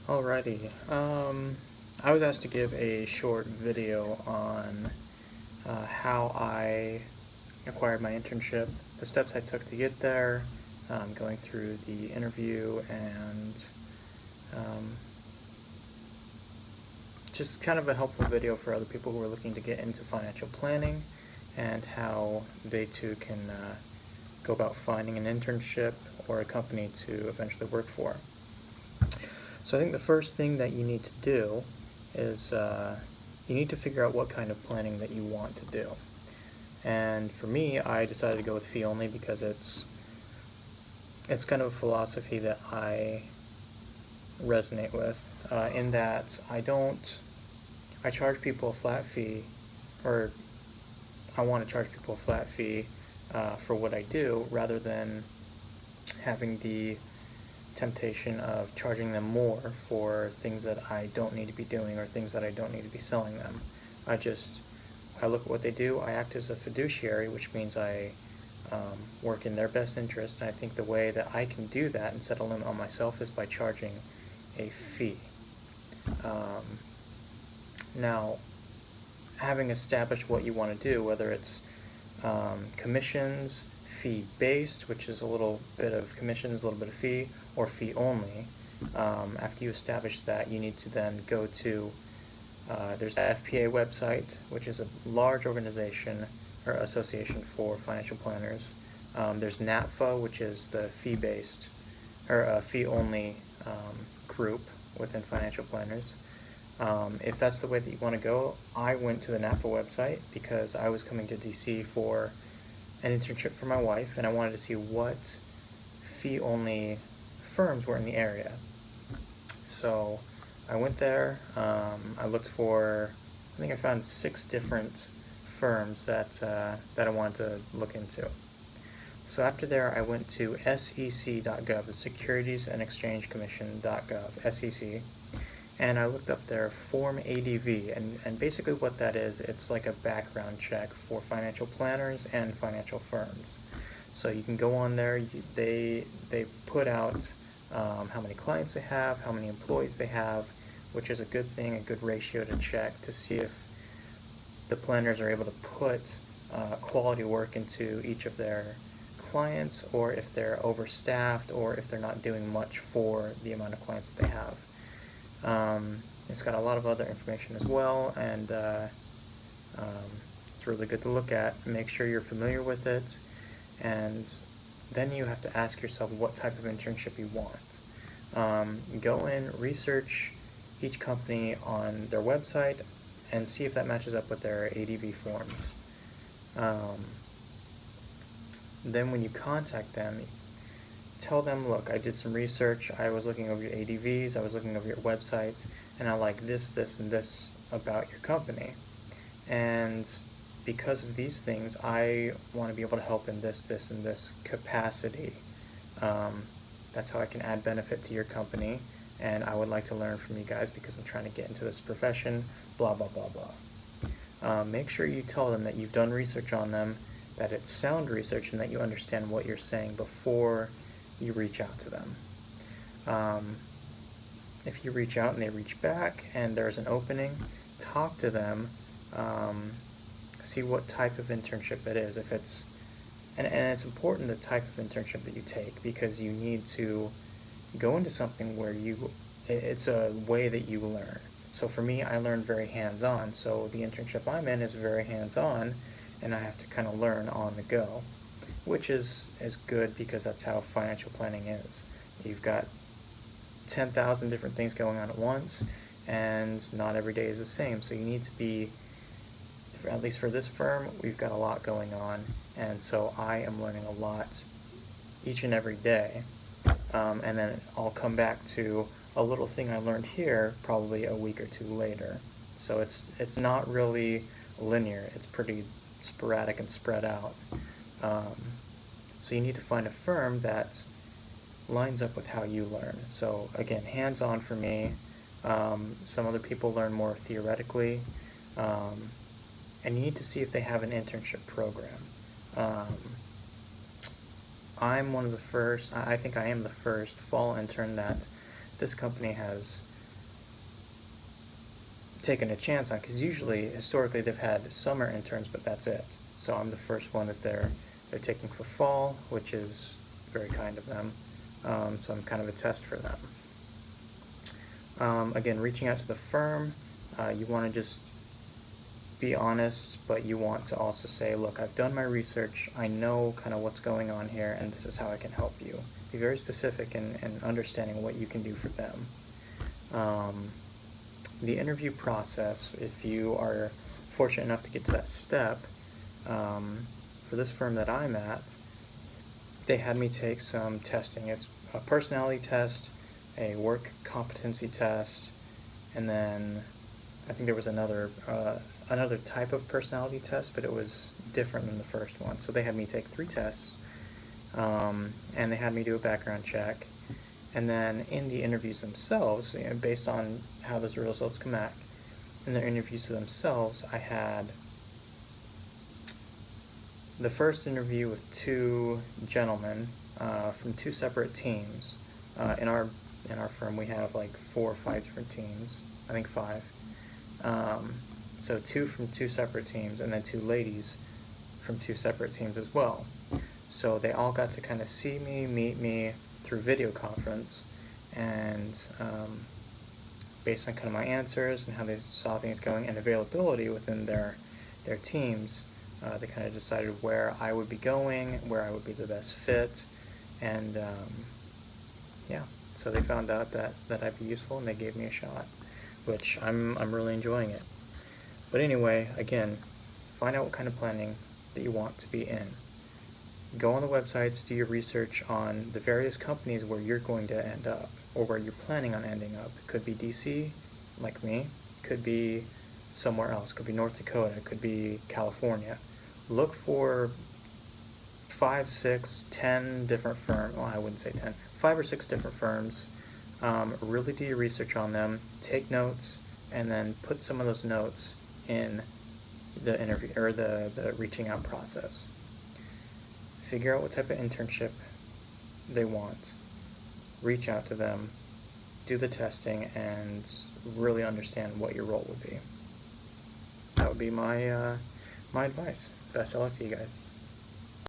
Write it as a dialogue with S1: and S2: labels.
S1: Alrighty. I was asked to give a short video on how I acquired my internship, the steps I took to get there, going through the interview, and um, just kind of a helpful video for other people who are looking to get into financial planning and how they too can go about finding an internship or a company to eventually work for. So I think the first thing that you need to do is you need to figure out what kind of planning that you want to do. And for me, I decided to go with fee only because it's kind of a philosophy that I resonate with, in that I charge people a flat fee, or I want to charge people a flat fee for what I do, rather than having the temptation of charging them more for things that I don't need to be doing or things that I don't need to be selling them. I look at what they do, I act as a fiduciary, which means I work in their best interest, and I think the way that I can do that and set a limit on myself is by charging a fee. Now, having established what you want to do, whether it's commissions, fee-based, which is a little bit of commissions, a little bit of fee, or fee only. After you establish that, you need to then go to, there's the FPA website, which is a large organization or association for financial planners. There's NAPFA, which is the fee-based or fee-only group within financial planners. If that's the way that you want to go, I went to the NAPFA website because I was coming to DC for an internship for my wife, and I wanted to see what fee-only firms were in the area. So I went there, I looked for, I think I found 6 different firms that I wanted to look into. So after there, I went to sec.gov, the Securities and Exchange Commission.gov, SEC, and I looked up their Form ADV, and basically what that is, it's like a background check for financial planners and financial firms. So you can go on there, they put out how many clients they have, how many employees they have, which is a good thing, a good ratio to check to see if the planners are able to put quality work into each of their clients, or if they're overstaffed, or if they're not doing much for the amount of clients that they have. It's got a lot of other information as well, and it's really good to look at. Make sure you're familiar with it, and then you have to ask yourself what type of internship you want. Go in, research each company on their website, and see if that matches up with their ADV forms. Then when you contact them, tell them, look, I did some research, I was looking over your ADVs, I was looking over your websites, and I like this, this, and this about your company. And because of these things, I want to be able to help in this, this, and this capacity. That's how I can add benefit to your company, and I would like to learn from you guys because I'm trying to get into this profession, blah, blah, blah, blah. Make sure you tell them that you've done research on them, that it's sound research, and that you understand what you're saying before you reach out to them. If you reach out and they reach back and there's an opening, talk to them, see what type of internship it is. If it's and it's important the type of internship that you take, because you need to go into something where it's a way that you learn. So for me, I learned very hands-on, so the internship I'm in is very hands-on, and I have to kind of learn on the go, which is good because that's how financial planning is. You've got 10,000 different things going on at once, and not every day is the same, so you need to be, at least for this firm, we've got a lot going on, and so I am learning a lot each and every day, and then I'll come back to a little thing I learned here probably a week or 2 later. So it's not really linear, it's pretty sporadic and spread out. So you need to find a firm that lines up with how you learn. So again, hands-on for me. Some other people learn more theoretically, and you need to see if they have an internship program. I'm one of the first, I think I am the first fall intern that this company has taken a chance on, because usually, historically, they've had summer interns, but that's it. So I'm the first one that they're taking for fall, which is very kind of them. So I'm kind of a test for them. Again, reaching out to the firm, you want to just be honest, but you want to also say, look, I've done my research, I know kind of what's going on here, and this is how I can help you. Be very specific in understanding what you can do for them. The interview process, if you are fortunate enough to get to that step, for this firm that I'm at, they had me take some testing. It's a personality test, a work competency test, and then I think there was another type of personality test, but it was different than the first one. So they had me take 3 tests, and they had me do a background check. And then in the interviews themselves, based on how those results come back, in the interviews themselves, I had the first interview with 2 gentlemen from 2 separate teams. In our firm, we have like 4 or 5 different teams. I think 5. So 2 from 2 separate teams, and then 2 ladies from 2 separate teams as well. So they all got to kind of see me, meet me through video conference, and based on kind of my answers and how they saw things going and availability within their teams, they kind of decided where I would be going, where I would be the best fit, and yeah, so they found out that I'd be useful, and they gave me a shot, which I'm really enjoying it. But anyway, again, find out what kind of planning that you want to be in. Go on the websites, do your research on the various companies where you're going to end up, or where you're planning on ending up. It could be DC, like me, could be somewhere else, could be North Dakota, could be California. Look for 5, 6, 10 different firms. Well, I wouldn't say 10. 5 or 6 different firms. Really do your research on them. Take notes, and then put some of those notes in the interview or the reaching out process. Figure out what type of internship they want. Reach out to them. Do the testing, and really understand what your role would be. That would be my advice. Best of luck to you guys.